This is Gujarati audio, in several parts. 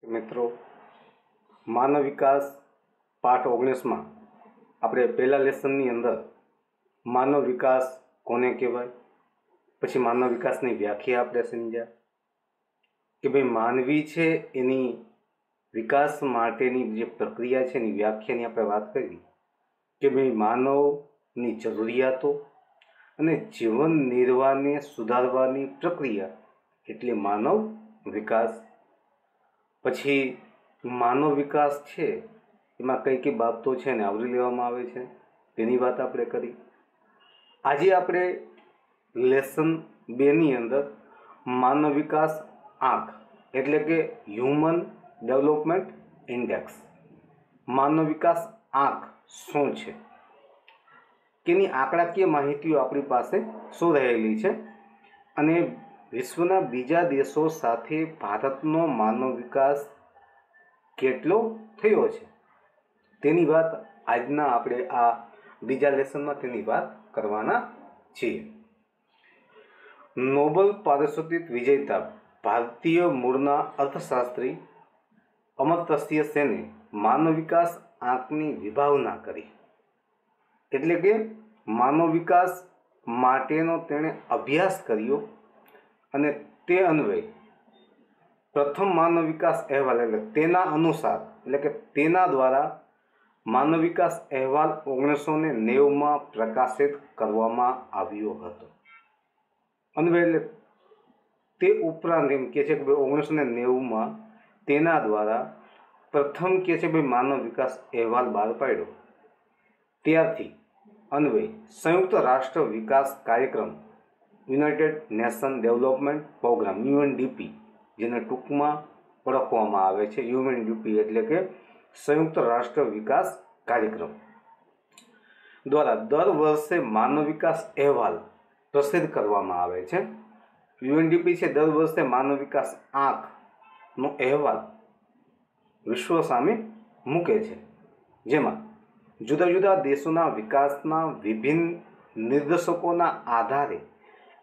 मित्रों, मानव विकास पाठ 19 में આપણે પહેલા લેસનની અંદર માનવ વિકાસ કોને કહેવાય, પછી માનવ વિકાસની વ્યાખ્યા આપણે સમજ્યા કે ભાઈ માનવી છે એની વિકાસ માટેની જે પ્રક્રિયા છે એની વ્યાખ્યાની આપણે વાત કરી કે ભાઈ માનવની જરૂરિયાતો અને જીવન નિર્વાહને સુધારવાની પ્રક્રિયા એટલે માનવ વિકાસ। પછી માનવ વિકાસ છે એમાં કઈ કઈ બાબતો છે ને આવરી લેવામાં આવે છે તેની વાત આપણે કરી। આજે આપણે લેસન 2 ની અંદર માનવ વિકાસ આંક એટલે કે હ્યુમન ડેવલપમેન્ટ ઇન્ડેક્સ, માનવ વિકાસ આંક શું છે, તેની આંકડાકીય માહિતીઓ આપણી પાસે શું રહેલી છે અને વિશ્વના બીજા દેશો સાથે ભારતનો માનવ વિકાસ કેટલો થયો છે તેની વાત આજના આપણે આ બીજા લેસનમાં તેની વાત કરવાના છીએ। નોબેલ પારિતોષિક વિજેતા ભારતીય મૂળના અર્થશાસ્ત્રી અમર્ત્ય સેને માનવ વિકાસ આંકની વિભાવના કરી, એટલે કે માનવ વિકાસ માટેનો તેણે અભ્યાસ કર્યો અને તે અન્વયે પ્રથમ માનવ વિકાસ અહેવાલ એટલે તેના અનુસાર એટલે કે તેના દ્વારા માનવ વિકાસ અહેવાલ 1990માં પ્રકાશિત કરવામાં આવ્યો હતો। અન્વય એટલે તે ઉપરાંત એમ કહે છે કે 1990માં તેના દ્વારા પ્રથમ કહે છે ભાઈ માનવ વિકાસ અહેવાલ બહાર પાડ્યો। ત્યારથી અન્વય સંયુક્ત રાષ્ટ્ર વિકાસ કાર્યક્રમ United Nation Development Programme UNDP, જેને ટૂંકમાં ઓળખવામાં આવે છે યુએનડીપી એટલે કે સંયુક્ત રાષ્ટ્ર વિકાસ કાર્યક્રમ દ્વારા દર વર્ષે માનવ વિકાસ અહેવાલ પ્રસિદ્ધ કરવામાં આવે છે। યુએનડીપી છે દર વર્ષે માનવ વિકાસ આંકનો અહેવાલ વિશ્વ સામે મૂકે છે, જેમાં જુદા જુદા દેશોના વિકાસના વિભિન્ન નિર્દેશકોના આધારે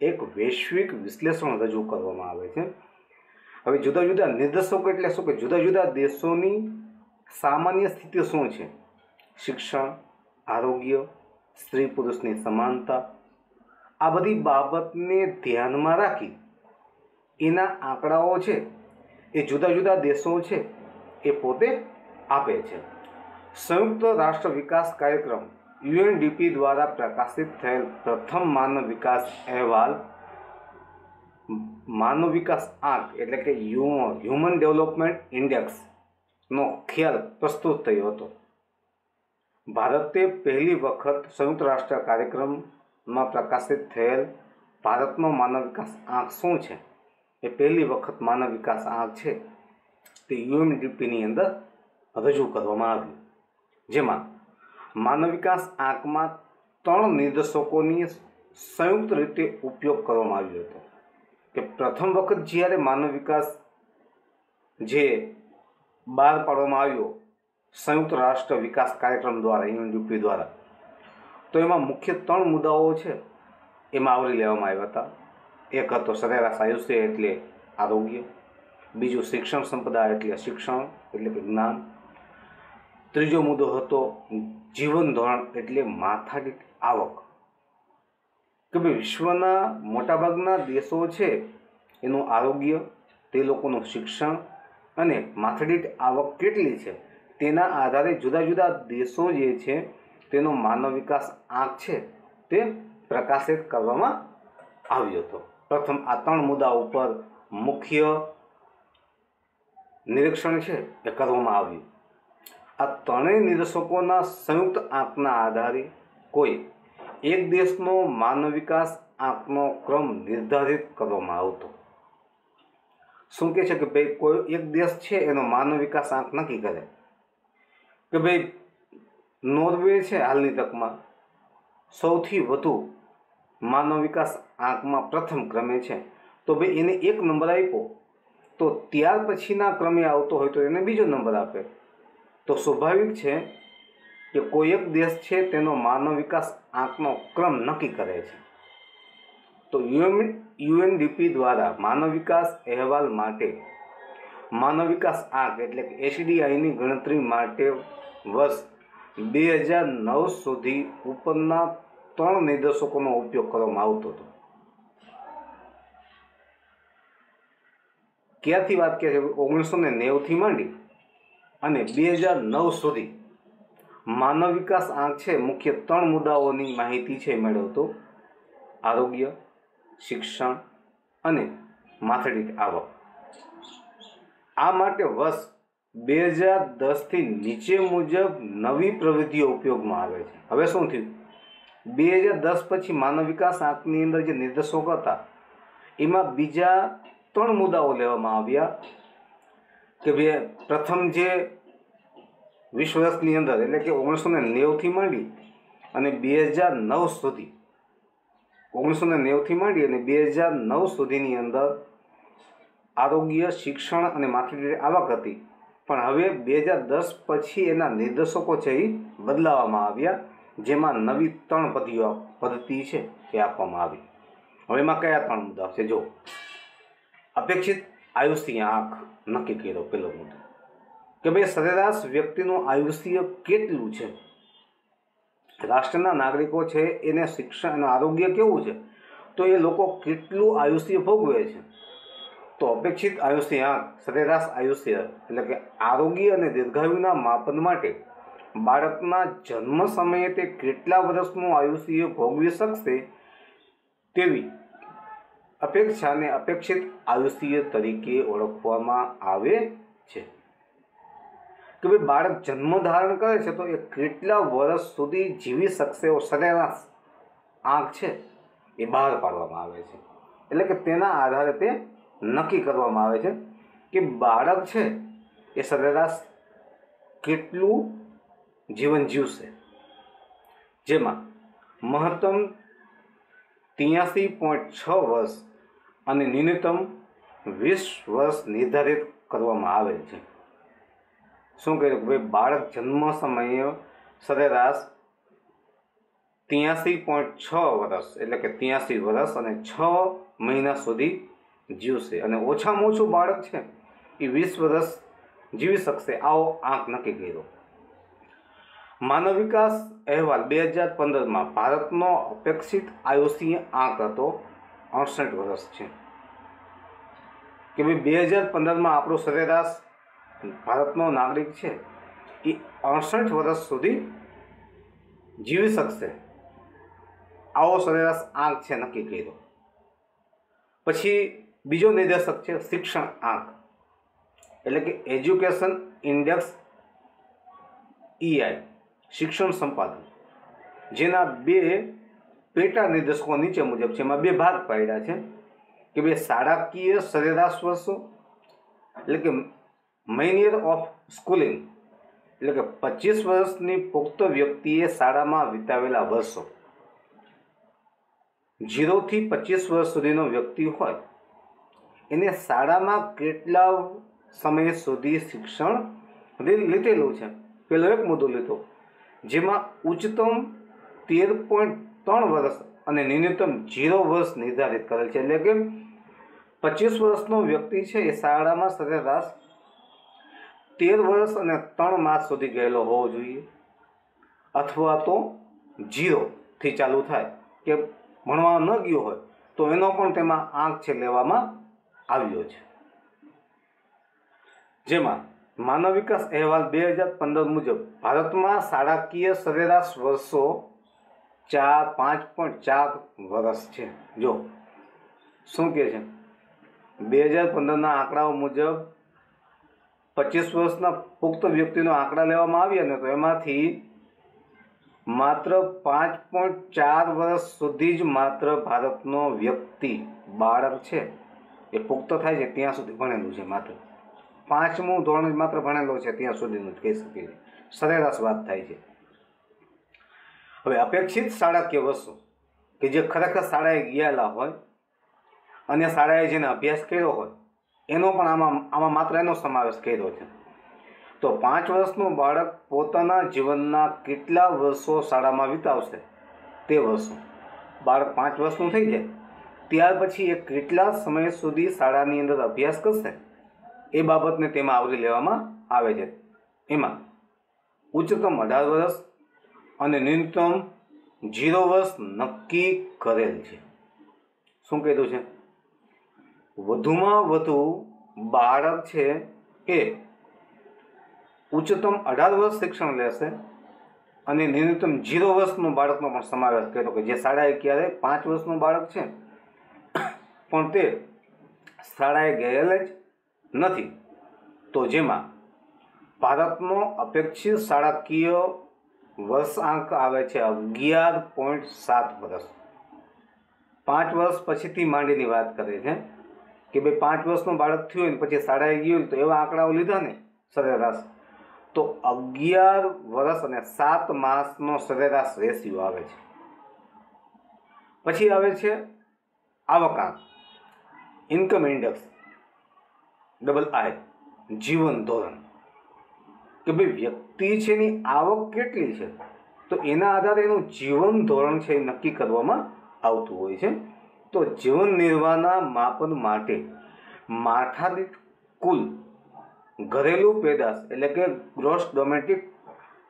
એક વૈશ્વિક વિશ્લેષણ રજૂ કરવામાં આવે છે। હવે જુદા જુદા નિર્દેશકો એટલે શું કે જુદા જુદા દેશોની સામાન્ય સ્થિતિ શું છે, શિક્ષણ, આરોગ્ય, સ્ત્રી પુરુષની સમાનતા, આ બધી બાબતને ધ્યાનમાં રાખી એના આંકડાઓ છે એ જુદા જુદા દેશો છે એ પોતે આપે છે। સંયુક્ત રાષ્ટ્ર વિકાસ કાર્યક્રમ યુએનડીપી દ્વારા પ્રકાશિત થયેલ પ્રથમ માનવ વિકાસ અહેવાલ માનવ વિકાસ આંક એટલે કે હ્યુમન ડેવલપમેન્ટ ઇન્ડેક્સનો ખ્યાલ પ્રસ્તુત થયો હતો। ભારતે પહેલી વખત સંયુક્ત રાષ્ટ્ર કાર્યક્રમમાં પ્રકાશિત થયેલ ભારતનો માનવ વિકાસ આંક શું છે એ પહેલી વખત માનવ વિકાસ આંક છે તે યુએનડીપીની અંદર રજૂ કરવામાં આવ્યું, જેમાં માનવ વિકાસ આંકમાં 3 નિર્દેશકોની સંયુક્ત રીતે ઉપયોગ કરવામાં આવ્યો હતો કે પ્રથમ વખત જ્યારે માનવ વિકાસ જે બહાર પાડવામાં આવ્યો સંયુક્ત રાષ્ટ્ર વિકાસ કાર્યક્રમ દ્વારા યુએનડીપી દ્વારા, તો એમાં મુખ્ય 3 મુદ્દાઓ છે એમાં આવરી લેવામાં આવ્યા હતા। એક હતો સરેરાશ આયુષ્ય એટલે આરોગ્ય, બીજું શિક્ષણ સંપદા એટલે શિક્ષણ એટલે કે જ્ઞાન, ત્રીજો મુદ્દો હતો જીવન ધોરણ એટલે માથાદીઠ આવક કે ભાઈ વિશ્વના મોટાભાગના દેશો છે એનું આરોગ્ય, તે લોકોનું શિક્ષણ અને માથાદીઠ આવક કેટલી છે તેના આધારે જુદા જુદા દેશો જે છે તેનો માનવ વિકાસ આંક છે તે પ્રકાશિત કરવામાં આવ્યો હતો। પ્રથમ આ 3 મુદ્દા ઉપર મુખ્ય નિરીક્ષણ છે એ કરવામાં આવ્યું। આ 3 નિર્દેશકોના સંયુક્ત આંકના આધારે કોઈ એક દેશનો માનવ વિકાસ આંકનો ક્રમ નિર્ધારિત કરવામાં આવતો। શું કહે છે કે ભાઈ કોઈ એક દેશ છે એનો માનવ વિકાસ આંક નક્કી કરે કે ભાઈ નોર્વે છે હાલની તકમાં સૌથી વધુ માનવ વિકાસ આંકમાં પ્રથમ ક્રમે છે, તો ભાઈ એને 1 નંબર આપ્યો તો ત્યાર પછીના ક્રમે આવતો હોય તો એને બીજો નંબર આપે। તો સ્વાભાવિક છે કે કોઈ એક દેશ છે તેનો માનવ વિકાસ આંકનો ક્રમ નક્કી કરે છે। તો યુએનડીપી દ્વારા માનવ વિકાસ અહેવાલ માટે માનવ વિકાસ આંક એટલે કે એસડીઆઈની ગણતરી માટે વર્ષ 2009 સુધી ઉપરના 3 નિર્દેશકોનો ઉપયોગ કરવામાં આવતો હતો. ક્યાંથી વાત કરીએ? 1990 થી માંડી અને 2009 સુધી માનવ વિકાસ આંક છે મુખ્ય 3 મુદ્દાઓની માહિતી છે મેળવતો: આરોગ્ય, શિક્ષણ અને માથાદીઠ આવક. આ માટે વર્ષ 2010 થી નીચે મુજબ નવી પ્રવિધિઓ ઉપયોગમાં આવે છે. હવે શું થયું? 2010 પછી માનવ વિકાસ આંકની અંદર જે નિર્દેશકો હતા એમાં બીજા 3 મુદ્દાઓ લેવામાં આવ્યા કે પ્રથમ જે 20 વર્ષની અંદર એટલે કે 1990 થી માંડી અને 2009 સુધી 1990 થી માંડી અને 2009 સુધીની અંદર આરોગ્ય, શિક્ષણ અને માથાદીઠ આવક હતી. પણ હવે 2010 પછી એના નિર્દેશકો છે એ બદલાવવામાં આવ્યા, જેમાં નવી 3 પદ્ધતિ છે એ આપવામાં આવી. હવે એમાં કયા 3 મુદ્દા છે? જો અપેક્ષિત આયુષ્ય આંક નક્કી કર્યો. પહેલો મુદ્દો કે ભાઈ સરેરાશ ભક્તિનું આયુષ્ય કેટલું છે? રાષ્ટ્રના નાગરિકો છે એને શિક્ષણ અને આરોગ્ય કેવું છે, તો એ લોકો કેટલું આયુષ્ય ભોગવે છે. તો અપેક્ષિત આયુષ્ય આંક સરેરાશ આયુષ્ય એટલે કે આરોગ્ય અને દીર્ઘાયુના માપન માટે બાળકના જન્મ સમયે તે કેટલા વર્ષનું આયુષ્ય ભોગવી શકશે તેવી અપેક્ષાને અપેક્ષિત આયુષ્ય તરીકે ઓળખવામાં આવે છે. કે ભાઈ બાળક જન્મ ધારણ કરે છે તો એ કેટલા વર્ષ સુધી જીવી શકશે એવો સરેરાશ આંક છે એ બહાર પાડવામાં આવે છે. એટલે કે તેના આધારે તે નક્કી કરવામાં આવે છે કે બાળક છે એ સરેરાશ કેટલું જીવન જીવશે, જેમાં મહત્તમ 83.6 વર્ષ અને ન્યૂનતમ 20 વર્ષ નિર્ધારિત કરવામાં આવે છે. શું કહ્યું કે ભાઈ બાળક જન્મ સમયે સરેરાશ 83.6 વર્ષ એટલે કે 83 વર્ષ અને 6 મહિના સુધી જીવશે અને ઓછામાં ઓછું બાળક છે એ 20 વર્ષ જીવી શકશે. આવો આંક નક્કી કર્યો. માનવ વિકાસ અહેવાલ 2015માં ભારતનો અપેક્ષિત આયુષ્ય આંક હતો 68 વર્ષ છે. કે ભાઈ 2015માં આપણો સરેરાશ ભારતનો નાગરિક છે એ 68 વર્ષ સુધી જીવી શકશે. આવો સરેરાશ આંક છે નક્કી કર્યો. પછી બીજો નિર્દેશક છે શિક્ષણ આંક એટલે કે એજ્યુકેશન ઇન્ડેક્સ EI શિક્ષણ સંપાદન, જેના 2 પેટા નિર્દેશકો નીચે મુજબ છે. એમાં 2 ભાગ પાડ્યા છે કે ભાઈ શાળાકીય સરેરાશ વર્ષો એટલે કે મેન યર ઓફ સ્કૂલિંગ એટલે કે 25 વર્ષની પુખ્ત વ્યક્તિએ શાળામાં વિતાવેલા વર્ષો. 0 થી 25 વર્ષ સુધીનો વ્યક્તિ હોય એને શાળામાં કેટલા સમય સુધી શિક્ષણ લીધેલું છે. પેલો એક મુદ્દો લીધો જેમાં ઉચ્ચતમ 13.3 વર્ષ અને ન્યૂનતમ 0 વર્ષ નિર્ધારિત કરેલ છે. એટલે કે 25 વર્ષનો વ્યક્તિ છે એ શાળામાં સરેરાશ 13 વર્ષ અને 3 માસ સુધી ગયેલો હોવો જોઈએ, અથવા તો 0 થી ચાલુ થાય કે ભણવા ન ગયો હોય તો એનો પણ તેમાં આંક છે લેવામાં આવ્યો છે. જેમાં માનવ વિકાસ અહેવાલ 2015 મુજબ ભારતમાં શાળાકીય સરેરાશ વર્ષો 5.4 વર્ષ છે. જો શું કહે છે 2015ના આંકડાઓ મુજબ 25 વર્ષના પુખ્ત વ્યક્તિનો આંકડા લેવામાં આવ્યા ને તો એમાંથી માત્ર 5.4 વર્ષ સુધી જ માત્ર ભારતનો વ્યક્તિ બાળક છે એ પુખ્ત થાય છે ત્યાં સુધી ભણેલું છે. માત્ર 5મું ધોરણ જ માત્ર ભણેલો છે ત્યાં સુધીનું જ કહી શકીએ છીએ. સરેરાશ વાત થાય છે. હવે અપેક્ષિત શાળાકીય વર્ષો કે જે ખરેખર શાળાએ ગયેલા હોય અને શાળાએ જેને અભ્યાસ કર્યો હોય એનો પણ આમાં માત્ર એનો સમાવેશ કર્યો છે. તો 5 વર્ષનું બાળક પોતાના જીવનના કેટલા વર્ષો શાળામાં વિતાવશે તે વર્ષો. બાળક 5 વર્ષનું થઈ જાય ત્યાર પછી એ કેટલા સમય સુધી શાળાની અંદર અભ્યાસ કરશે એ બાબતને તેમાં આવરી લેવામાં આવે છે. એમાં ઉચ્ચતમ 18 વર્ષ અને ન્યૂનતમ 0 વર્ષ નક્કી કરેલ છે. શું કીધું છે? વધુમાં વધુ બાળક છે એ ઉચ્ચતમ 18 વર્ષ શિક્ષણ લેશે અને ન્યૂનતમ 0 વર્ષનું બાળકનો પણ સમાવેશ કર્યો કે જે શાળાએ ક્યારે 5 વર્ષનું બાળક છે પણ તે શાળાએ ગયેલ જ નથી, તો જેમાં ભારતનો અપેક્ષિત શાળાકીય વર્ષાંક આવે છે 11.7 વર્ષ. 5 વર્ષ પછીથી માંડીની વાત કરે છે કે ભાઈ 5 વર્ષનું બાળક થયું હોય પછી શાળાએ ગયું તો એવા આંકડાઓ લીધા ને સરેરાશ, તો 11 વર્ષ અને 7 માસનો સરેરાશ રેશિયો આવે છે. પછી આવે છે આવકાંક, ઇન્કમ ઇન્ડેક્સ, II, જીવન ધોરણ, કે ભાઈ વ્યક્તિ છે એની આવક કેટલી છે તો એના આધારે એનું જીવન ધોરણ છે એ નક્કી કરવામાં આવતું હોય છે. તો જીવન નિર્વાહના માપન માટે માથાદીઠ કુલ ઘરેલું પેદાશ એટલે કે ગ્રોસ ડોમેસ્ટિક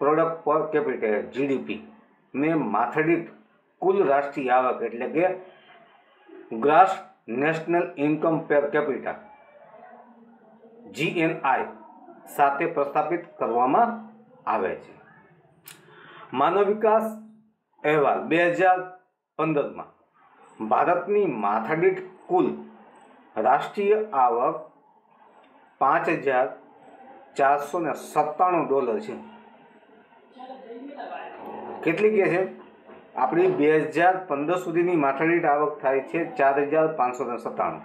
પ્રોડક્ટ પર કેપિટલ GDP ને માથાદીઠ કુલ રાષ્ટ્રીય આવક એટલે કે ગ્રાસ નેશનલ ઇન્કમ પર કેપિટા GNI સાથે પ્રસ્થાપિત કરવામાં આવે છે. માનવ વિકાસ અહેવાલ 2015માં ભારતની માથાદીઠ કુલ રાષ્ટ્રીય આવક $5,497 છે. કેટલી કે છે? આપણી 2015 સુધીની માથાદીઠ આવક થાય છે 4,597.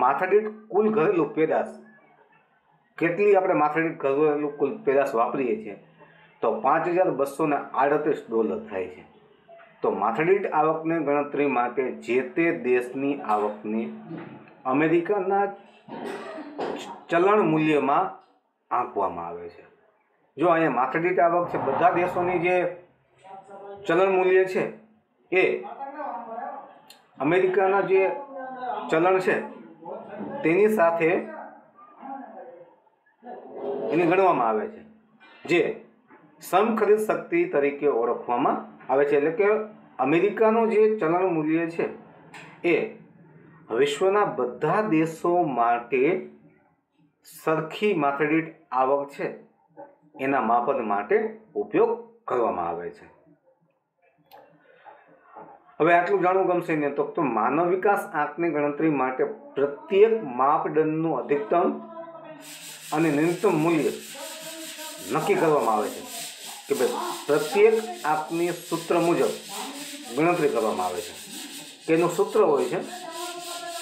માથાદીઠ કુલ ઘરેલું પેદાશ કેટલી આપણે માથાદીઠ ઘરેલું કુલ પેદાશ વાપરીએ છીએ તો $5,238 થાય છે. તો માથાદીઠ આવકની ગણતરી માટે જે તે દેશની આવકને અમેરિકાના ચલણ મૂલ્યમાં આંકવામાં આવે છે. જો અહીંયા માથાદીઠ આવક છે બધા દેશોની જે ચલણ મૂલ્ય છે એ અમેરિકાના જે ચલણ છે તેની સાથે એની ગણવામાં આવે છે, જે સમખરીદ શક્તિ તરીકે ઓળખવામાં આવે છે. એટલે કે અમેરિકાનું જે ચલણ મૂલ્ય છે એ વિશ્વના બધા દેશો માટે સરખી માથાદીઠ આવક છે એના માપન માટે ઉપયોગ કરવામાં આવે છે. હવે આટલું જાણવું ગમશે ને તો માનવ વિકાસ આંકની ગણતરી માટે પ્રત્યેક માપદંડનું અધિકતમ અને ન્યૂનતમ મૂલ્ય નક્કી કરવામાં આવે છે કે ભાઈ પ્રત્યેક આંકની સૂત્ર મુજબ ગણતરી કરવામાં આવે છે. તેનું સૂત્ર હોય છે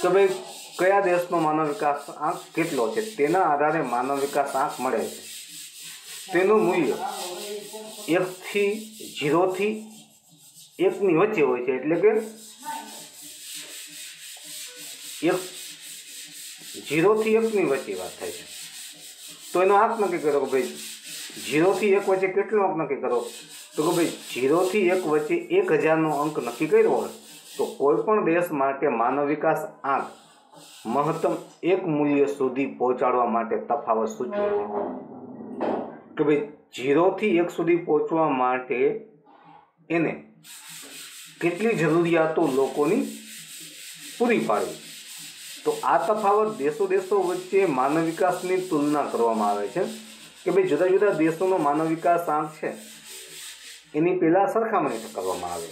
કે ભાઈ કયા દેશનો માનવ વિકાસ આંક કેટલો છે તેના આધારે માનવ વિકાસ આંક મળે છે. તેનું મૂલ્ય 0 થી 1ની વચ્ચે હોય છે. એટલે કે 0 થી 1ની વચ્ચે વાત થાય છે. તો એનો આંક નક્કી કરો કે ભાઈ 0 થી 1 વચ્ચે કેટલો અંક નક્કી કરો તો કે ભાઈ 0 થી 1 વચ્ચે 1000નો અંક નક્કી કર્યો હોય તો કોઈ પણ દેશ માટે માનવ વિકાસ આંક મહત્તમ એક મૂલ્ય સુધી પહોંચાડવા માટે તફાવત સૂચવે છે કે ભાઈ 0 થી 1 સુધી પહોંચવા માટે એને કેટલી જરૂરિયાતો લોકોની પૂરી પાડવી. તો આ તફાવત દેશો વચ્ચે માનવ વિકાસની તુલના કરવામાં આવે છે કે ભાઈ જુદા જુદા દેશોનો માનવ વિકાસ આંક છે એની પહેલાં સરખામણી કરવામાં આવે,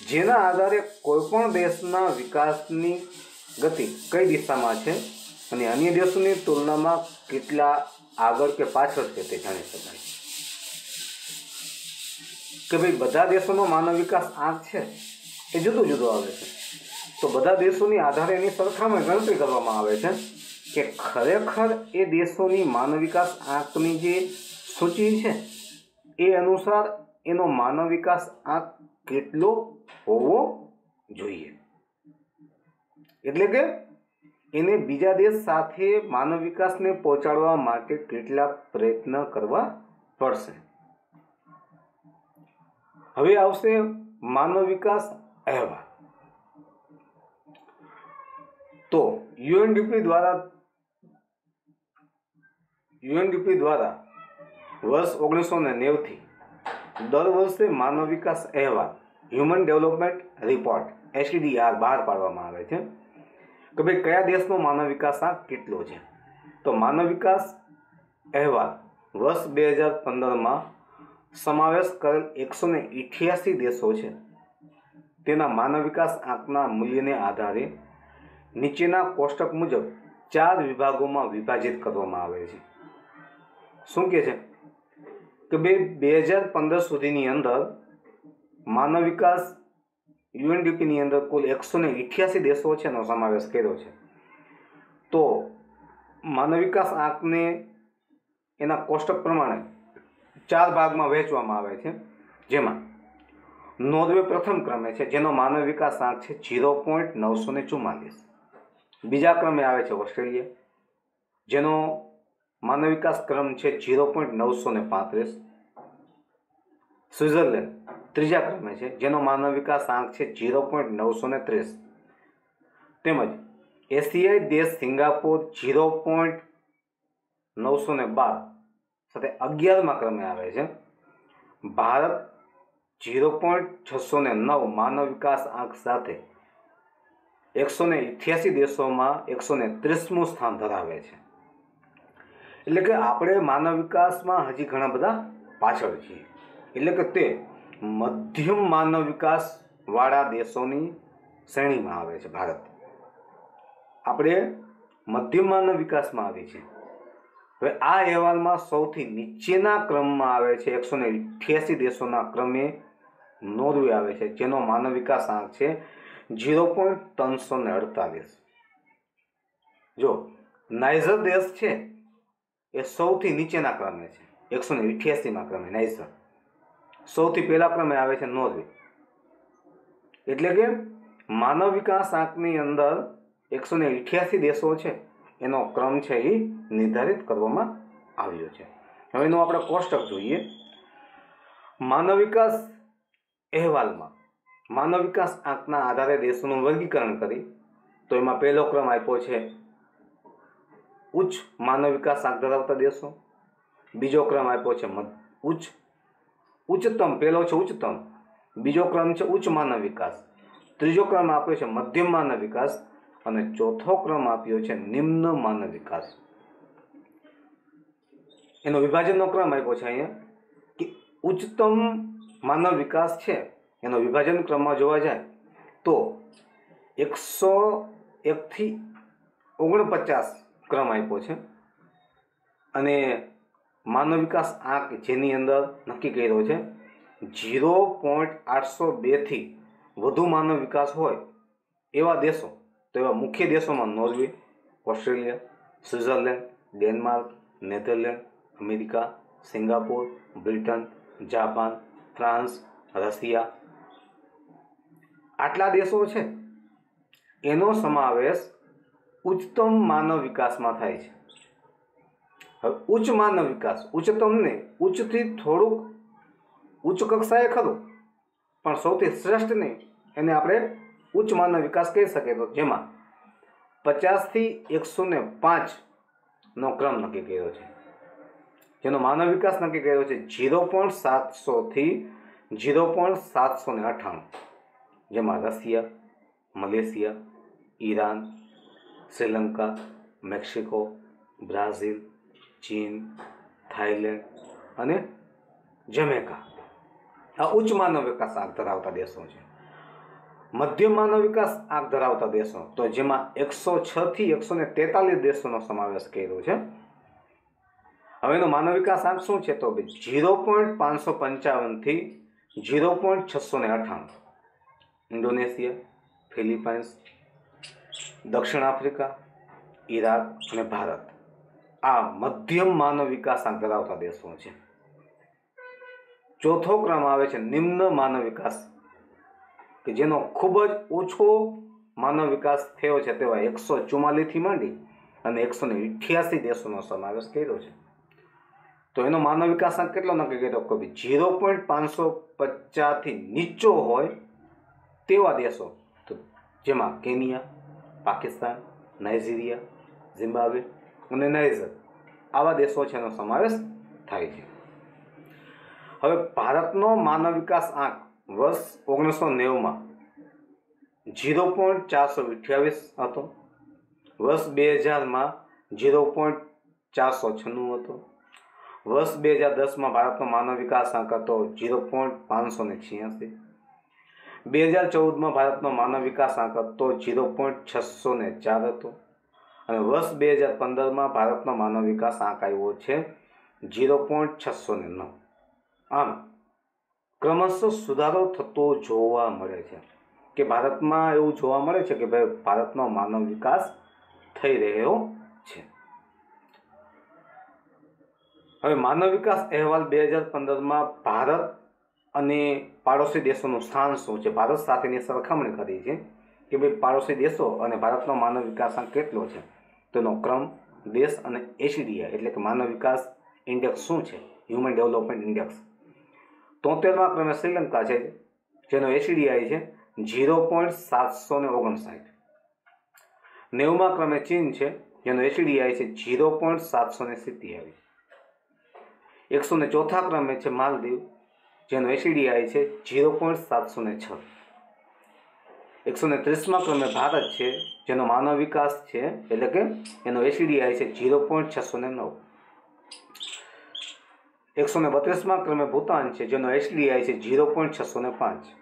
જેના આધારે કોઈપણ દેશના વિકાસની ગતિ કઈ દિશામાં છે અને અન્ય દેશોની તુલનામાં કેટલા આગળ કે પાછળ છે તે જાણી શકાય. કે ભાઈ બધા દેશોનો માનવ વિકાસ આંક છે એ જુદો જુદો આવે છે, તો બધા દેશોની આધારે એની સરખામણી ગણતરી કરવામાં આવે છે કે ખરેખર એ દેશોની માનવ વિકાસ આંકની જે સૂચિ છે એ અનુસાર એનો માનવ વિકાસ આંક કેટલો હોવો જોઈએ. એટલે કે એને બીજા દેશ સાથે માનવ વિકાસને પહોંચાડવા માટે કેટલા પ્રયત્ન કરવા પડશે. હવે આવશે માનવ વિકાસ અહેવાલ. તો યુએનડીપી દ્વારા વર્ષ 1990 થી દર વર્ષે માનવ વિકાસ અહેવાલ હ્યુમન ડેવલપમેન્ટ રિપોર્ટ HDR બહાર પાડવામાં આવે છે કે ભાઈ કયા દેશનો માનવ વિકાસ આંક કેટલો છે. તો માનવ વિકાસ અહેવાલ વર્ષ 2015માં સમાવેશ કરેલ 188 દેશો છે તેના માનવ વિકાસ આંકના મૂલ્યને આધારે નીચેના કોષ્ટક મુજબ 4 વિભાગોમાં વિભાજિત કરવામાં આવે છે. શું કહે છે કે 2015 સુધીની અંદર માનવ વિકાસ યુએનડીપીની અંદર કુલ 188 દેશો છે એનો સમાવેશ કર્યો છે. તો માનવ વિકાસ આંકને એના કોષ્ટક પ્રમાણે 4 ભાગમાં વહેંચવામાં આવે છે, જેમાં નોર્વે પ્રથમ ક્રમે છે જેનો માનવ વિકાસ આંક છે 0.944. બીજા ક્રમે આવે છે ઓસ્ટ્રેલિયા જેનો માનવ વિકાસ ક્રમ છે 0.935. સ્વિટ્ઝરલેન્ડ ત્રીજા ક્રમે છે જેનો માનવ વિકાસ આંક છે 0.930. તેમજ એશિયાઈ દેશ સિંગાપોર 0.912 સાથે 11મા ક્રમે આવે છે. ભારત 0.609 માનવ વિકાસ આંક સાથે 188 દેશોમાં 130મું સ્થાન ધરાવે છે. એટલે કે આપણે માનવ વિકાસમાં હજી ઘણા બધા પાછળ છીએ. એટલે કે તે મધ્યમ માનવ વિકાસ વાળા દેશોની શ્રેણીમાં આવે છે. ભારત આપણે મધ્યમ માનવ વિકાસમાં આવી છે. હવે આ અહેવાલમાં સૌથી નીચેના ક્રમમાં આવે છે 188 દેશોના ક્રમે નોર્વે આવે છે જેનો માનવ વિકાસ આંક છે 0.348. જો નાઇજર દેશ છે એ સૌથી નીચેના ક્રમે છે 188મા ક્રમે. નાઇજર સૌથી પહેલા ક્રમે આવે છે નોર્વે. એટલે કે માનવ વિકાસ આંકની અંદર 188 દેશો છે એનો ક્રમ છે એ નિર્ધારિત કરવામાં આવ્યો છે. હવે એનું આપણે કોષ્ટક જોઈએ. માનવ વિકાસ અહેવાલમાં માનવ વિકાસ આંકના આધારે દેશોનું વર્ગીકરણ કરી તો એમાં પહેલો ક્રમ આપ્યો છે ઉચ્ચ માનવ વિકાસ આંક ધરાવતા દેશો. બીજો ક્રમ આપ્યો છે ઉચ્ચતમ. પહેલો છે ઉચ્ચતમ, બીજો ક્રમ છે ઉચ્ચ માનવ વિકાસ, ત્રીજો ક્રમ આપ્યો છે મધ્યમ માનવ વિકાસ અને ચોથો ક્રમ આપ્યો છે નિમ્ન માનવ વિકાસ. એનો વિભાજનનો ક્રમ આપ્યો છે અહીંયા કે ઉચ્ચતમ માનવ વિકાસ છે એનો વિભાજન ક્રમમાં જોવા જાય તો 101 થી 49 ક્રમ આપ્યો છે અને માનવ વિકાસ આંક જેની અંદર નક્કી કર્યો છે 0.802 થી વધુ માનવ વિકાસ હોય એવા દેશો. તો એવા મુખ્ય દેશોમાં Norway, Australia, Switzerland, Denmark, Netherland, America, Singapore, Britain, Japan, France, Russia, આટલા દેશો છે એનો સમાવેશ ઉચ્ચતમ માનવ વિકાસમાં થાય છે. હવે ઉચ્ચ માનવ વિકાસ ઉચ્ચતમને ઉચ્ચથી થોડુંક ઉચ્ચ કક્ષાએ ખરું પણ સૌથી શ્રેષ્ઠ નહીં એને આપણે ઉચ્ચ માનવ વિકાસ કહી શકીએ. તો જેમાં 50 થી 105નો ક્રમ નક્કી કર્યો છે જેનો માનવ વિકાસ નક્કી કર્યો છે 0.700 થી 0.798. જેમાં Russia, Malaysia, Iran, Sri Lanka, Mexico, Brazil, ચીન, થાઈલેન્ડ અને જમૈકા આ ઉચ્ચ માનવ વિકાસ આંક ધરાવતા દેશો છે. મધ્યમ માનવ વિકાસ આંક ધરાવતા દેશો તો જેમાં 106 થી 143 દેશોનો સમાવેશ કર્યો છે. હવે એનો માનવ વિકાસ આંક શું છે તો 0.555 થી 0.698. ઇન્ડોનેશિયા, ફિલિપાઇન્સ, દક્ષિણ આફ્રિકા, ઈરાક અને ભારત આ મધ્યમ માનવ વિકાસ આંક ધરાવતા દેશો છે. ચોથો ક્રમ આવે છે નિમ્ન માનવ વિકાસ કે જેનો ખૂબ જ ઓછો માનવ વિકાસ થયો છે તેવા 144 થી માંડી અને 188 દેશોનો સમાવેશ કર્યો છે. તો એનો માનવ વિકાસ આંક કેટલો નક્કી કર્યો કે 0.550 થી નીચો હોય તેવા દેશો તો જેમાં કેનિયા, પાકિસ્તાન, નાઇજીરિયા, ઝિમ્બાબ્વે અને નાઇજર આવા દેશો છે એનો સમાવેશ થાય છે. હવે ભારતનો માનવ વિકાસ આંક વર્ષ 1990માં 0.428 હતો. વર્ષ 2000માં 0.496 હતો. વર્ષ 2010માં ભારતનો માનવ વિકાસ આંક હતો 0.586. 2014માં ભારતનો માનવ વિકાસ આંક હતો 0.604 હતો અને વર્ષ 2015માં ભારતનો માનવ વિકાસ આંક આવ્યો છે 0.609. આમ ક્રમશઃ સુધારો થતો જોવા મળે છે કે ભારતમાં એવું જોવા મળે છે કે ભાઈ ભારતનો માનવ વિકાસ થઈ રહ્યો છે. હવે માનવ વિકાસ અહેવાલ 2015માં ભારત અને પાડોશી દેશોનું સ્થાન શું છે, ભારત સાથેની સરખામણી કરી છે કે ભાઈ પાડોશી દેશો અને ભારતનો માનવ વિકાસાંક કેટલો છે, તેનો ક્રમ, દેશ અને એસીડીઆઈ એટલે કે માનવ વિકાસ ઇન્ડેક્સ શું છે, હ્યુમન ડેવલપમેન્ટ ઇન્ડેક્સ. 73મા ક્રમે શ્રીલંકા છે જેનો એસીડીઆઈ છે 0.759. 90મા ક્રમે ચીન છે જેનો એસીડીઆઈ છે 0.727. 104થા ક્રમે છે માલદીવ જેનો એસીડીઆઈ છે 0.706. 130મા ક્રમે ભારત છે જેનો માનવ વિકાસ છે એટલે કે એનો એસીડીઆઈ છે 0.609. 132મા ક્રમે ભૂતાન છે જેનો એસીડીઆઈ છે 0.605.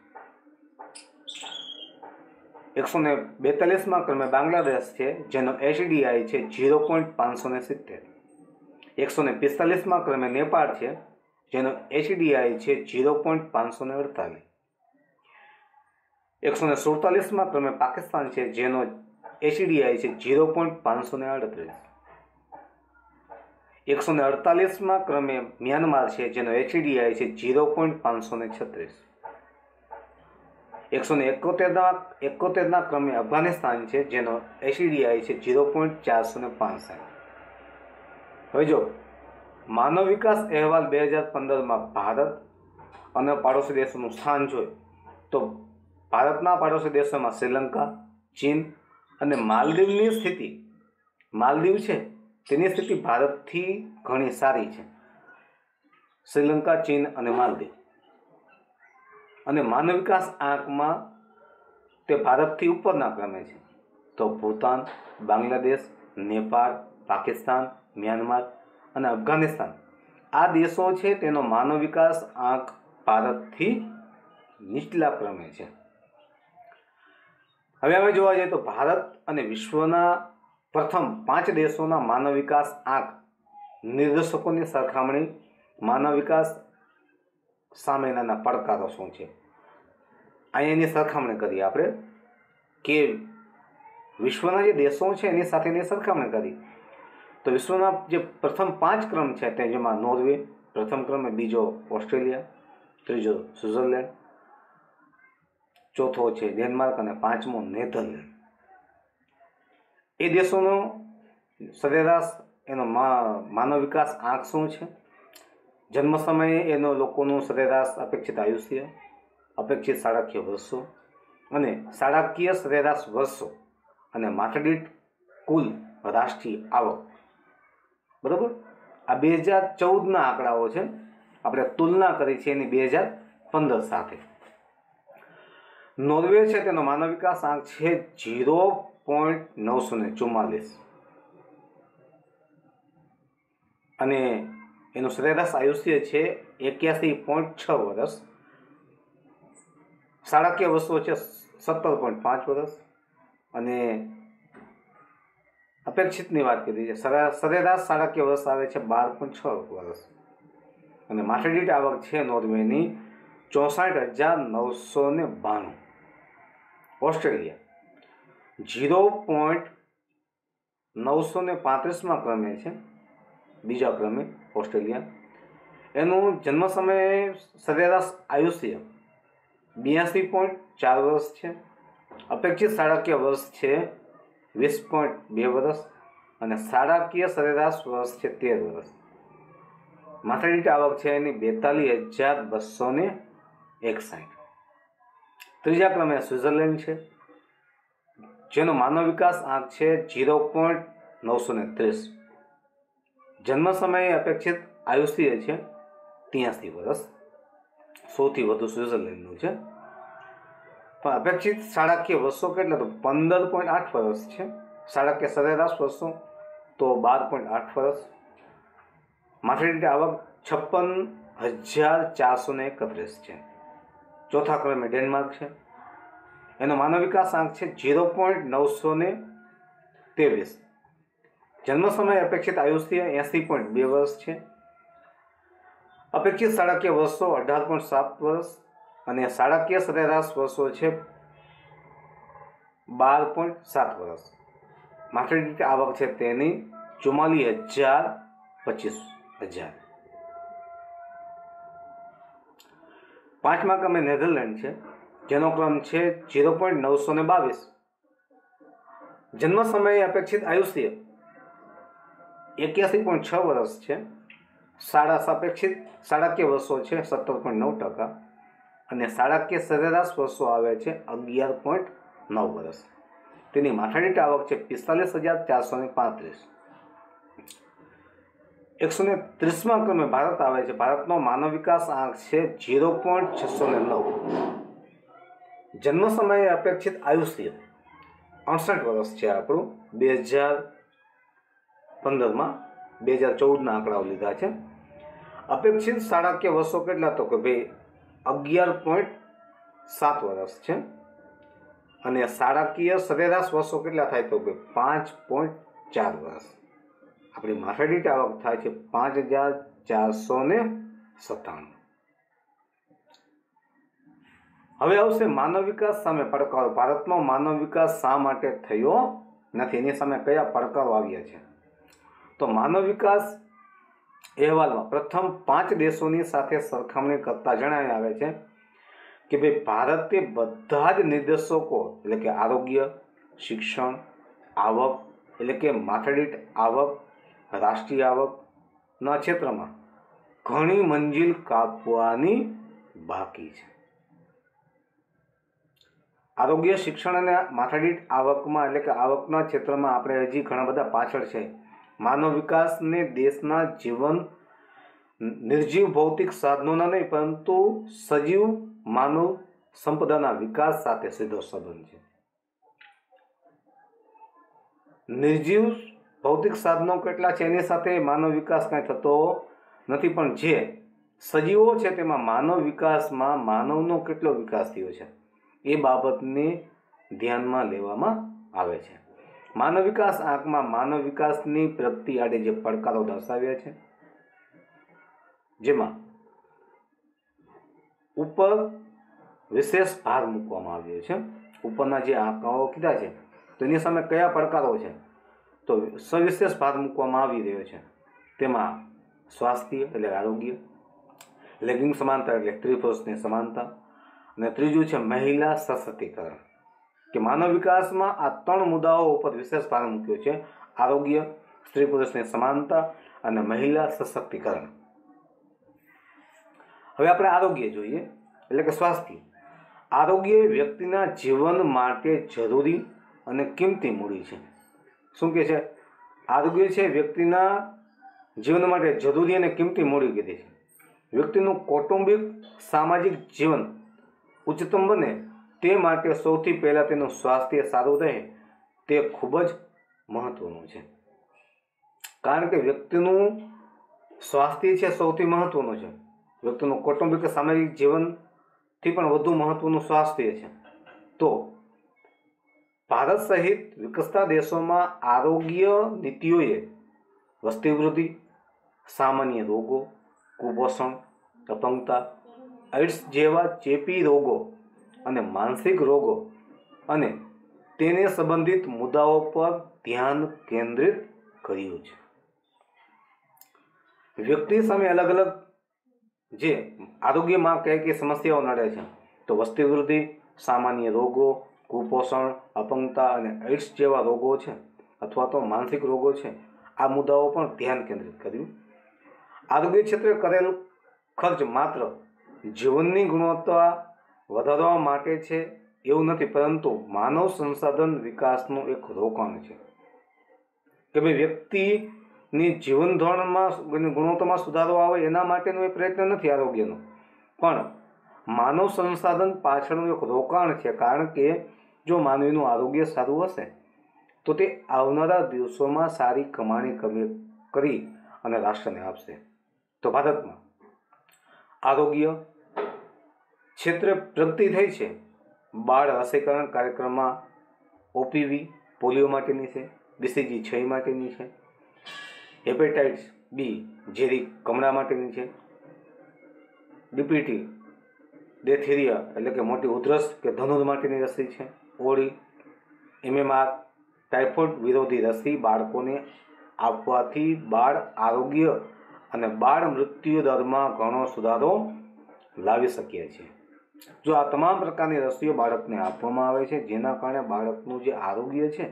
142મા ક્રમે બાંગ્લાદેશ છે જેનો એસીડીઆઈ છે 0.570. 145મા ક્રમે નેપાળ છે જેનો એસીડીઆઈ છે 0.548. 147મા ક્રમે પાકિસ્તાન છે જેનો એસીડીઆઈ છે 0.538. 148મા ક્રમે મ્યાનમાર છે જેનો એસીડીઆઈ છે 0.536. 171ના ક્રમે અફઘાનિસ્તાન છે જેનો એસીડીઆઈ છે 0.465. હવે જો માનવ વિકાસ અહેવાલ 2015માં ભારત અને પાડોશી દેશોનું સ્થાન જોઈએ તો ભારતના પાડોશી દેશોમાં શ્રીલંકા, ચીન અને માલદીવની સ્થિતિ, માલદીવ છે તેની સ્થિતિ ભારતથી ઘણી સારી છે. શ્રીલંકા, ચીન અને માલદીવ. અને માનવ વિકાસ આંકમાં તે ભારતથી ઉપરના ક્રમે છે. તો ભૂતાન, બાંગ્લાદેશ, નેપાળ, પાકિસ્તાન, મ્યાનમાર અને અફઘાનિસ્તાન આ દેશો છે તેનો માનવ વિકાસ આંક ભારતથી નીચલા ક્રમે છે. હવે અમે જોવા જઈએ તો ભારત અને વિશ્વના પ્રથમ 5 દેશોના માનવ વિકાસ આંક નિર્દેશકોની સરખામણી, માનવ વિકાસ સામેના પડકારો શું છે, અહીંયાની સરખામણી કરીએ આપણે કે વિશ્વના જે દેશો છે એની સાથેની સરખામણી કરી તો વિશ્વના જે પ્રથમ 5 ક્રમ છે તે જેમાં નોર્વે પ્રથમ ક્રમે, બીજો ઓસ્ટ્રેલિયા, ત્રીજો સ્વિટ્ઝરલેન્ડ, ચોથો છે ડેનમાર્ક અને પાંચમો નેધરલેન્ડ. એ દેશોનો સરેરાશ એનો માનવ વિકાસ આંક શું છે, જન્મ સમયે એનો લોકોનું સરેરાશ અપેક્ષિત આયુષ્ય, અપેક્ષિત શાળાકીય વર્ષો અને શાળાકીય સરેરાશ વર્ષો અને માથાદીઠ કુલ રાષ્ટ્રીય આવક. બરાબર, આ 2014ના આંકડાઓ છે, આપણે તુલના કરી છે એની 2015 સાથે. નોર્વે છે તેનો માનવ વિકાસ આંક છે 0.944 અને એનું સરેરાશ આયુષ્ય છે 81.6 વર્ષ, શાળાકીય વર્ષો છે 17.5 વર્ષ અને અપેક્ષિતની વાત કરી છે સરેરાશ શાળાકીય વર્ષ આવે છે 12.6 વર્ષ અને માથાદીઠ આવક છે નોર્વેની 64,992. ઓસ્ટ્રેલિયા 0.935માં ક્રમે છે, બીજા ક્રમે ઓસ્ટ્રેલિયા. એનું જન્મ સમયે સરેરાશ આયુષ્ય 82.4 વર્ષ છે, અપેક્ષિત શાળાકીય વર્ષ છે 20.2 વર્ષ અને શાળાકીય સરેરાશ વર્ષ છે 13 વર્ષ. માથાદીઠ આવક છે એની 42,261. ત્રીજા ક્રમે સ્વિટ્ઝરલેન્ડ છે જેનો માનવ વિકાસ આંક છે 0.930. જન્મ સમયે અપેક્ષિત આયુષ્ય છે 83 વર્ષ, સૌથી વધુ સ્વિટ્ઝરલેન્ડનું છે. પણ અપેક્ષિત શાળાકીય વર્ષો કેટલા? તો 15.8 વર્ષ છે. શાળાકીય સરેરાશ વર્ષો તો 12.8 વર્ષ. માથાદીઠ આવક 56,431 છે. ચોથા ક્રમે ડેનમાર્ક છે. એનો માનવ વિકાસ આંક છે 0.923. જન્મ સમયે અપેક્ષિત આયુષ્ય 80.2 વર્ષ છે. અપેક્ષિત શાળાકીય વર્ષો 18.7 વર્ષ અને શાળાકીય સરેરાશ વર્ષો છે 12.7 વર્ષ. માથાદીઠ આવક છે તેની 44,25,000. પાંચમા ક્રમે નેધરલેન્ડ છે, જેનો ક્રમ છે 0.922. જન્મ સમયે અપેક્ષિત આયુષ્ય 81.6 વર્ષ છે. સાપેક્ષિત શાળાકીય વર્ષો છે 17.9% અને શાળાકીય સરેરાશ વર્ષો આવે છે 11.9 વર્ષ. તેની માથાદીઠ આવક છે 45,435. 130મા ક્રમે ભારત આવે છે. ભારતનો માનવ વિકાસ આંક છે 0.609. જન્મ સમયે અપેક્ષિત આયુષ્ય 68 વર્ષ છે. આપણું 2015માં 2014ના આંકડાઓ લીધા છે. અપેક્ષિત શાળાકીય વર્ષો કેટલા? તો કે ભાઈ 11.7 વર્ષ છે અને શાળાકીય સરેરાશ વર્ષો કેટલા થાય? તો કે 5.4 વર્ષ. આપણી માથાદીઠ આવક થાય છે 5,497. હવે આવશે માનવ વિકાસ સામે પડકારો. ભારતનો માનવ વિકાસ શા માટે થયો નથી, એની સામે કયા પડકારો આવ્યા છે? તો માનવ વિકાસ અહેવાલમાં પ્રથમ 5 દેશોની સાથે સરખામણી કરતા જણાવી આવે છે કે ભાઈ ભારતે બધા જ નિર્દેશકો એટલે કે આરોગ્ય, શિક્ષણ, આવક એટલે કે માથાદીઠ આવક, રાષ્ટ્રીય આવકના ક્ષેત્રમાં ઘણી મંજિલ કાપવાની બાકી છે. આરોગ્ય, શિક્ષણ અને માથાદીઠ આવકમાં એટલે કે આવકના ક્ષેત્રમાં આપણે હજી ઘણા બધા પાછળ છે. માનવ વિકાસને દેશના જીવન નિર્જીવ ભૌતિક સાધનોના નહીં પરંતુ સજીવ માનવ સંપદાના વિકાસ સાથે સીધો સંબંધ છે. નિર્જીવ ભૌતિક સાધનો કેટલા છે એની સાથે માનવ વિકાસ કાંઈ થતો નથી, પણ જે સજીવો છે તેમાં માનવ વિકાસમાં માનવનો કેટલો વિકાસ થયો છે એ બાબતને ધ્યાનમાં લેવામાં આવે છે. માનવ વિકાસ આંકમાં માનવ વિકાસની પ્રગતિ આડે જે પડકારો દર્શાવ્યા છે, જેમાં ઉપર વિશેષ ભાર મૂકવામાં આવ્યો છે. ઉપરના જે આંકડાઓ કીધા છે તેની સામે કયા પડકારો છે? તો સવિશેષ ભાર મૂકવામાં આવી રહ્યો છે. તેમાં સ્વાસ્થ્ય એટલે આરોગ્ય, લેગિંગ સમાનતા એટલે સ્ત્રી પુરુષની સમાનતા, અને ત્રીજું છે મહિલા સશક્તિકરણ. કે માનવ વિકાસમાં આ 3 મુદ્દાઓ ઉપર વિશેષ ભાર મૂક્યો છે: આરોગ્ય, સ્ત્રી પુરુષની સમાનતા અને મહિલા સશક્તિકરણ. હવે આપણે આરોગ્ય જોઈએ એટલે કે સ્વાસ્થ્ય. આરોગ્ય વ્યક્તિના જીવન માટે જરૂરી અને કિંમતી મૂડી છે. શું કહે છે? આરોગ્ય છે વ્યક્તિના જીવન માટે જરૂરી અને કિંમતી મૂડી કીધી છે. વ્યક્તિનું કૌટુંબિક સામાજિક જીવન ઉચ્ચતમ બને તે માટે સૌથી પહેલાં તેનું સ્વાસ્થ્ય સારું રહે તે ખૂબ જ મહત્વનું છે. કારણ કે વ્યક્તિનું સ્વાસ્થ્ય છે સૌથી મહત્વનું છે. વ્યક્તિનું કૌટુંબિક સામાજિક જીવનથી પણ વધુ મહત્વનું સ્વાસ્થ્ય છે. તો ભારત સહિત વિકસતા દેશોમાં આરોગ્ય નીતિઓએ વસ્તી વૃદ્ધિ, સામાન્ય રોગો, કુપોષણ, અપંગતા, એઇડ્સ જેવા ચેપી રોગો અને માનસિક રોગો અને તેને સંબંધિત મુદ્દાઓ પર ધ્યાન કેન્દ્રિત કર્યું છે. વ્યક્તિ સામે અલગ અલગ જે આરોગ્યમાં કઈ કઈ સમસ્યાઓ નડે છે, તો વસ્તી વૃદ્ધિ, સામાન્ય રોગો, કુપોષણ, અપંગતા અને એઇડ્સ જેવા રોગો છે અથવા તો માનસિક રોગો છે. આ મુદ્દાઓ પર ધ્યાન કેન્દ્રિત કર્યું. આરોગ્ય ક્ષેત્રે કરેલ ખર્ચ માત્ર જીવનની ગુણવત્તા વધારવા માટે છે એવું નથી, પરંતુ માનવ સંસાધન વિકાસનું એક રોકાણ છે કે ભાઈ વ્યક્તિની જીવન ધોરણમાં ગુણવત્તામાં સુધારો આવે એના માટેનો એ પ્રયત્ન નથી આરોગ્યનો, પણ માનવ સંસાધન પાછળનું એક રોકાણ છે. કારણ કે જો માનવીનું આરોગ્ય સારું હશે તો તે આવનારા દિવસોમાં સારી કમાણી કરી અને રાષ્ટ્રને આપશે. તો ભારતમાં આરોગ્ય ક્ષેત્રે પ્રગતિ થઈ છે. બાળ રસીકરણ કાર્યક્રમમાં ઓપીવી પોલિયો માટેની છે, BCG 6 માટેની છે, હેપેટાઇટિસ B ઝેરી કમળા માટેની છે, DPT ડેથેરિયા એટલે કે મોટી ઉધરસ કે ધનુર માટેની રસી છે, ઓળી, MMR ટાઇફોઇડ વિરોધી રસી બાળકોને આપવાથી બાળ આરોગ્ય અને બાળ મૃત્યુ દરમાં ઘણો સુધારો લાવી શકીએ છીએ. જો આ તમામ પ્રકારની રસીઓ બાળકને આપવામાં આવે છે, જેના કારણે બાળકનું જે આરોગ્ય છે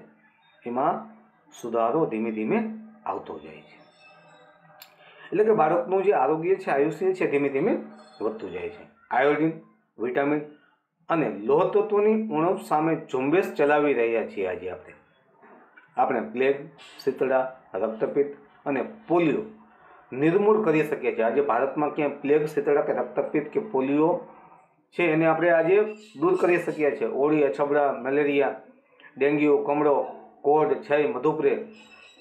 એમાં સુધારો ધીમે ધીમે આવતો જાય છે. એટલે કે બાળકનું જે આરોગ્ય છે, આયુષ્ય છે, ધીમે ધીમે વધતું જાય છે. આયોડિન, વિટામિન અને લોહ તત્વોની ઉણપ સામે ઝુંબેશ ચલાવી રહ્યા છીએ. આજે આપણે પ્લેગ, શીતળા, રક્તપિત્ત અને પોલિયો નિર્મૂળ કરી શકીએ છીએ. આજે ભારતમાં ક્યાંય પ્લેગ, શીતળા કે રક્તપિત્ત કે પોલિયો છે એને આપણે આજે દૂર કરી શકીએ છીએ. ઓળી, અછબડા, મેલેરિયા, ડેન્ગ્યુ, કમળો, કોઢ, ક્ષય, મધુપ્રેહ,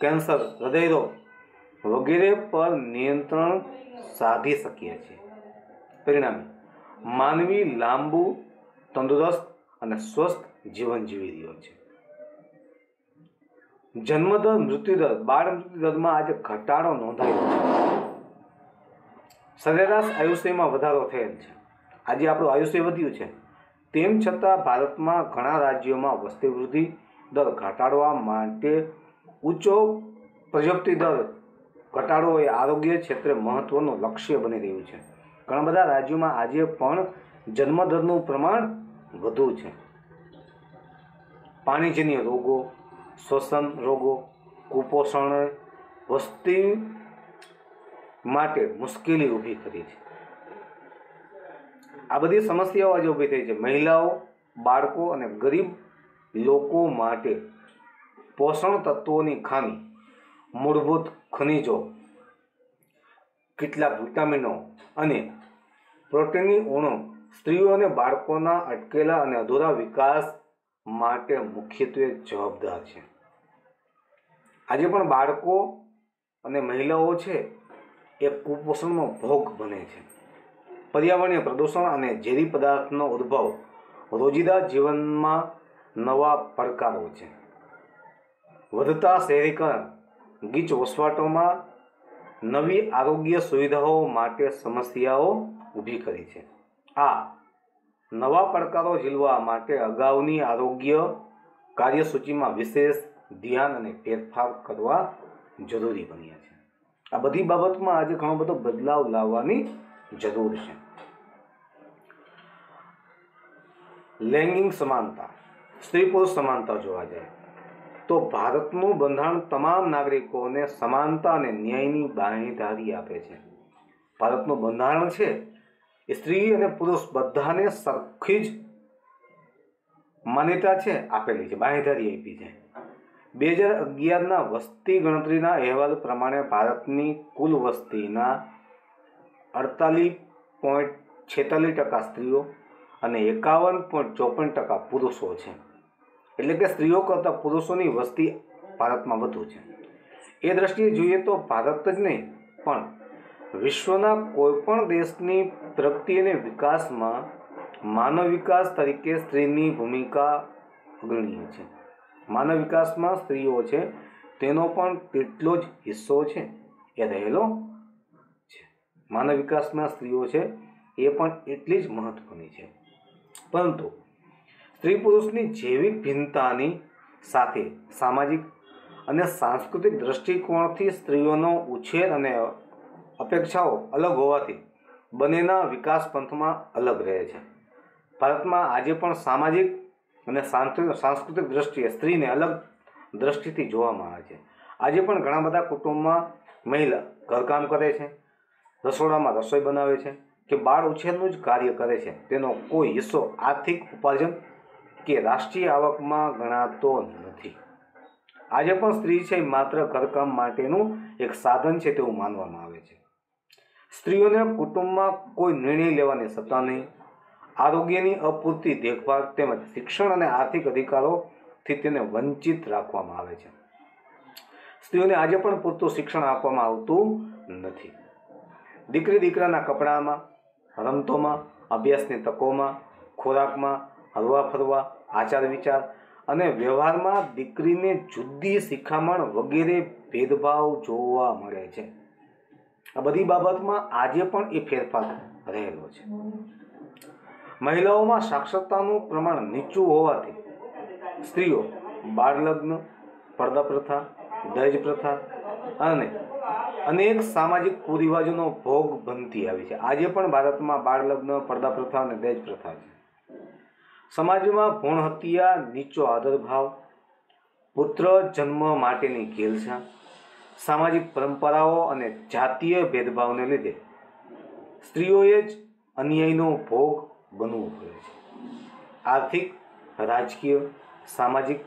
કેન્સર, હૃદયરોગ વગેરે પર નિયંત્રણ સાધી શકીએ છીએ. પરિણામે માનવી લાંબુ, તંદુરસ્ત અને સ્વસ્થ જીવન જીવી રહ્યો છે. જન્મદર, મૃત્યુદર, બાળ મૃત્યુદરમાં આજે ઘટાડો નોંધાયો છે. સરેરાશ આયુષ્યમાં વધારો થયેલ છે. આજે આપણું આયુષ્ય વધ્યું છે. તેમ છતાં ભારતમાં ઘણા રાજ્યોમાં વસ્તી વૃદ્ધિ દર ઘટાડવા માટે ઊંચો પ્રજપ્તિ દર ઘટાડવો એ આરોગ્ય ક્ષેત્રે મહત્વનું લક્ષ્ય બની રહ્યું છે. ઘણા બધા રાજ્યોમાં આજે પણ જન્મદરનું પ્રમાણ વધુ છે. પાણીજન્ય રોગો, શ્વસન રોગો, કુપોષણ વસ્તી માટે મુશ્કેલી ઊભી કરી છે. આ બધી સમસ્યાઓ આજે ઊભી થઈ છે. મહિલાઓ, બાળકો અને ગરીબ લોકો માટે પોષણ તત્વોની ખામી, મૂળભૂત ખનિજો, કેટલાક વિટામિનો અને પ્રોટીનની ઉણપ સ્ત્રીઓ અને બાળકોના અટકેલા અને અધૂરા વિકાસ માટે મુખ્યત્વે જવાબદાર છે. આજે પણ બાળકો અને મહિલાઓ છે એ કુપોષણનો ભોગ બને છે. પર્યાવરણીય પ્રદૂષણ અને ઝેરી પદાર્થનો ઉદ્ભવ રોજિંદા જીવનમાં નવા પડકારો છે. વધતા શહેરીકરણ, ગીચ વસવાટોમાં નવી આરોગ્ય સુવિધાઓ માટે સમસ્યાઓ ઊભી કરી છે. આ નવા પડકારો ઝીલવા માટે અગાઉની આરોગ્ય કાર્યસૂચિમાં વિશેષ ધ્યાન અને ફેરફાર કરવા જરૂરી બન્યા છે. આ બધી બાબતમાં આજે ઘણો બધો બદલાવ લાવવાની જરૂર છે. લૈંગિક સમાનતા, સ્ત્રી પુરુષ સમાનતા જોવા જાય તો ભારતનું બંધારણ તમામ નાગરિકોને સમાનતા અને ન્યાયની બાંહેધરી આપે છે. ભારતનું બંધારણ છે એ સ્ત્રી અને પુરુષ બધાને સરખી જ માન્યતા છે આપેલી છે, બાંહેધરી આપી છે. 2011ના વસ્તી ગણતરીના અહેવાલ પ્રમાણે ભારતની કુલ વસ્તીના 48.46% સ્ત્રીઓ અને 51.54% પુરુષો છે. એટલે કે સ્ત્રીઓ કરતાં પુરુષોની વસ્તી ભારતમાં વધુ છે. એ દ્રષ્ટિએ જોઈએ તો ભારત જ નહીં પણ વિશ્વના કોઈપણ દેશની પ્રગતિ અને વિકાસમાં માનવ વિકાસ તરીકે સ્ત્રીની ભૂમિકા અગ્રણીય છે. માનવ વિકાસમાં સ્ત્રીઓ છે તેનો પણ તેટલો જ હિસ્સો છે એ રહેલો છે. માનવ વિકાસમાં સ્ત્રીઓ છે એ પણ એટલી જ મહત્વની છે. પરંતુ સ્ત્રી પુરુષની જૈવિક ભિન્નતાની સાથે સામાજિક અને સાંસ્કૃતિક દૃષ્ટિકોણથી સ્ત્રીઓનો ઉછેર અને અપેક્ષાઓ અલગ હોવાથી બંનેના વિકાસ પંથમાં અલગ રહે છે. ભારતમાં આજે પણ સામાજિક અને સાંસ્કૃતિક દ્રષ્ટિએ સ્ત્રીને અલગ દ્રષ્ટિથી જોવામાં આવે છે. આજે પણ ઘણા બધા કુટુંબમાં મહિલા ઘરકામ કરે છે, રસોડામાં રસોઈ બનાવે છે કે બાળ ઉછેરનું જ કાર્ય કરે છે. તેનો કોઈ હિસ્સો આર્થિક ઉપાર્જન કે રાષ્ટ્રીય આવકમાં ગણાતો નથી. આજે પણ સ્ત્રી છે એ માત્ર ઘરકામ માટેનું એક સાધન છે તેવું માનવામાં આવે છે. સ્ત્રીઓને કુટુંબમાં કોઈ નિર્ણય લેવાની સત્તા નહીં, આરોગ્યની અપૂરતી દેખભાળ તેમજ શિક્ષણ અને આર્થિક અધિકારોથી તેને વંચિત રાખવામાં આવે છે. સ્ત્રીઓને આજે પણ પૂરતું શિક્ષણ આપવામાં આવતું નથી. દીકરી દીકરાના કપડામાં, રમતોમાં, અભ્યાસની તકોમાં, ખોરાકમાં, હરવા ફરવા, આચાર વિચાર અને વ્યવહારમાં દીકરીને જુદી શિખામણ વગેરે ભેદભાવ જોવા મળે છે. આ બધી બાબતમાં આજે પણ એ ફેરફાર રહેલો છે. મહિલાઓમાં સાક્ષરતાનું પ્રમાણ નીચું હોવાથી સ્ત્રીઓ બાળલગ્ન, પડદા પ્રથા, દહેજ પ્રથા અને અનેક સામાજિક કુરિવાજોનો ભોગ બનતી આવી છે. આજે પણ ભારતમાં બાળલગ્ન, પડદા પ્રથા અને દહેજ પ્રથા છે. સમાજમાં ભ્રૂણ હત્યા, નીચો આદરભાવ, પુત્ર જન્મ માટેની ઘેલછા, સામાજિક પરંપરાઓ અને જાતીય ભેદભાવને લીધે સ્ત્રીઓએ જ અન્યાયનો ભોગ બનવું પડે છે. આર્થિક, રાજકીય, સામાજિક,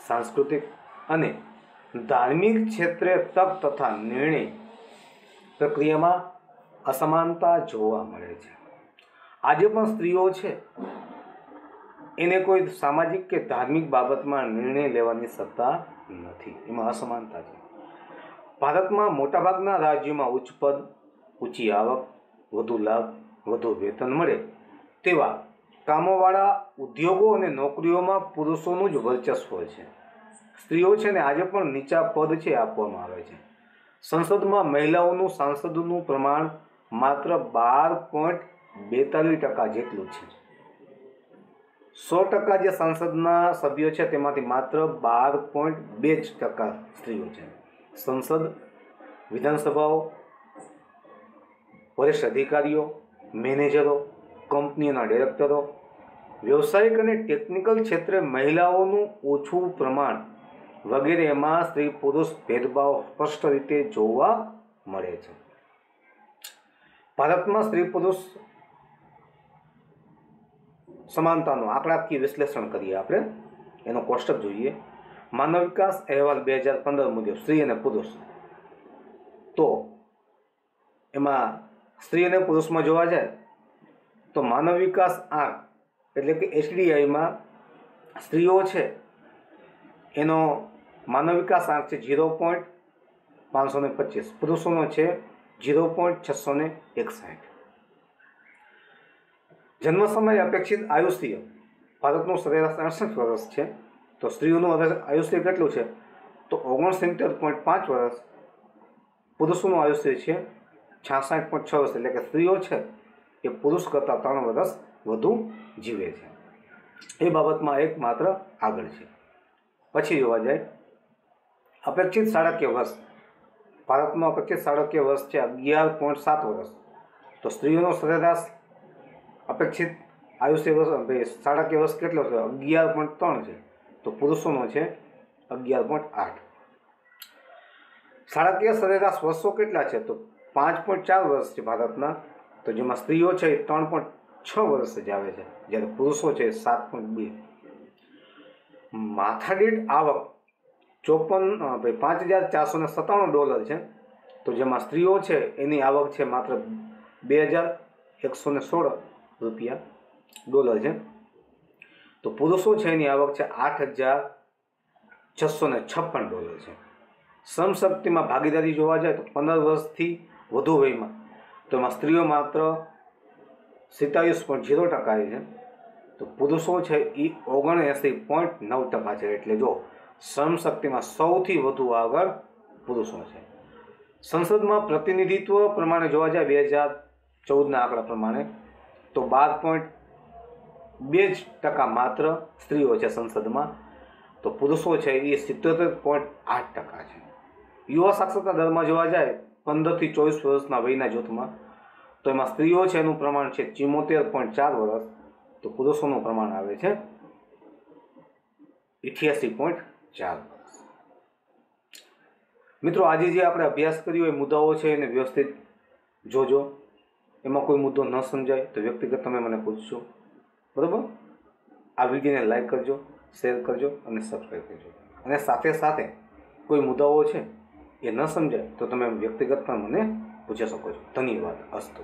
સાંસ્કૃતિક અને ધાર્મિક ક્ષેત્રે તક તથા નિર્ણય પ્રક્રિયામાં અસમાનતા જોવા મળે છે. આજે પણ સ્ત્રીઓ છે એને કોઈ સામાજિક કે ધાર્મિક બાબતમાં નિર્ણય લેવાની સત્તા નથી. એમાં અસમાનતા છે. ભારતમાં મોટાભાગના રાજ્યોમાં ઉચ્ચ પદ, ઊંચી આવક, વધુ લાભ, વધુ વેતન મળે તેવા કામોવાળા ઉદ્યોગો અને નોકરીઓમાં પુરુષોનું જ વર્ચસ્વ છે. સ્ત્રીઓ છે ને આજે પણ નીચા પદ છે આપવામાં આવે છે. સંસદમાં મહિલાઓનું સાંસદનું પ્રમાણ માત્ર 12.42% જેટલું છે. 100% જે સંસદના સભ્યો છે તેમાંથી માત્ર 12.2% સ્ત્રીઓ છે. સંસદ, વિધાનસભાઓ, વરિષ્ઠ અધિકારીઓ, મેનેજરો, કંપનીઓના ડિરેક્ટરો, વ્યવસાયિક અને ટેકનિકલ ક્ષેત્રે મહિલાઓનું ઓછું પ્રમાણ વગેરેમાં સ્ત્રી પુરુષ ભેદભાવ સ્પષ્ટ રીતે જોવા મળે છે. ભારતમાં સ્ત્રી પુરુષ સમાનતાનું આંકડાકીય વિશ્લેષણ કરીએ આપણે, એનો કોષ્ટક જોઈએ. માનવ વિકાસ અહેવાલ 2015 મુજબ સ્ત્રી અને પુરુષ, તો એમાં સ્ત્રી અને પુરુષમાં જોવા જાય તો માનવ વિકાસ આંક એટલે કે HDIમાં સ્ત્રીઓ છે એનો માનવ વિકાસ આંક છે 0.525, પુરુષોનો છે 0.661. જન્મ સમયે અપેક્ષિત આયુષ્ય ભારતનું સરેરાશ 68 વર્ષ છે, તો સ્ત્રીઓનું આયુષ્ય કેટલું છે તો 69.5 વર્ષ, પુરુષોનું આયુષ્ય છે 66.6 વર્ષ. એટલે કે સ્ત્રીઓ છે એ પુરુષ કરતાં 3 વર્ષ વધુ જીવે છે. એ બાબતમાં એક માત્ર આગળ છે. પછી જોવા જાય અપેક્ષિત શાળાકીય વર્ષ, ભારતનો અપેક્ષિત શાળાકીય વર્ષ છે 11.7 વર્ષ, તો સ્ત્રીઓનો સરેરાશ અપેક્ષિત આયુષ્ય વર્ષ શાળાકીય વર્ષ કેટલો છે 11.3 છે, તો પુરુષોનો છે 11.8. શાળાકીય સરેરાશ વર્ષો કેટલા છે તો 5.4 વર્ષ છે ભારતના, તો જેમાં સ્ત્રીઓ છે એ 3.6 વર્ષ જ આવે છે, જ્યારે પુરુષો છે 7.2. માથાદીઠ આવક $5,497 છે, તો જેમાં સ્ત્રીઓ છે એની આવક છે માત્ર $2,116 છે, તો પુરુષો છે એની આવક છે $8,656 છે. શ્રમશક્તિમાં ભાગીદારી જોવા જાય તો 15 વર્ષથી વધુ વયમાં, તો એમાં સ્ત્રીઓ માત્ર 27.0% છે, તો પુરુષો છે એ 79.9% છે. એટલે જો શ્રમશક્તિમાં સૌથી વધુ આગળ પુરુષો છે. સંસદમાં પ્રતિનિધિત્વ પ્રમાણે જોવા જાય 2014ના આંકડા પ્રમાણે તો 12.2% માત્ર સ્ત્રીઓ છે સંસદમાં, તો પુરુષો છે એ 77.8% છે. યુવા સાક્ષરતા દરમાં જોવા જાય 15 થી 24 વર્ષના વયના જૂથમાં, તો એમાં સ્ત્રીઓ છે એનું પ્રમાણ છે 74.4 વર્ષ, તો પુરુષોનું પ્રમાણ આવે છે 88.4 વર્ષ. મિત્રો, આજે જે આપણે અભ્યાસ કર્યો એ મુદ્દાઓ છે એને વ્યવસ્થિત જોજો. એમાં કોઈ મુદ્દો ન સમજાય તો વ્યક્તિગત તમે મને પૂછશો, બરાબર? આ વિડીયોને લાઈક કરજો, શેર કરજો અને સબસ્ક્રાઈબ કરજો. અને સાથે સાથે કોઈ મુદ્દાઓ છે એ ન સમજાય તો તમે વ્યક્તિગત પણ મને પૂછી શકો છો. ધન્યવાદ. અસ્તુ.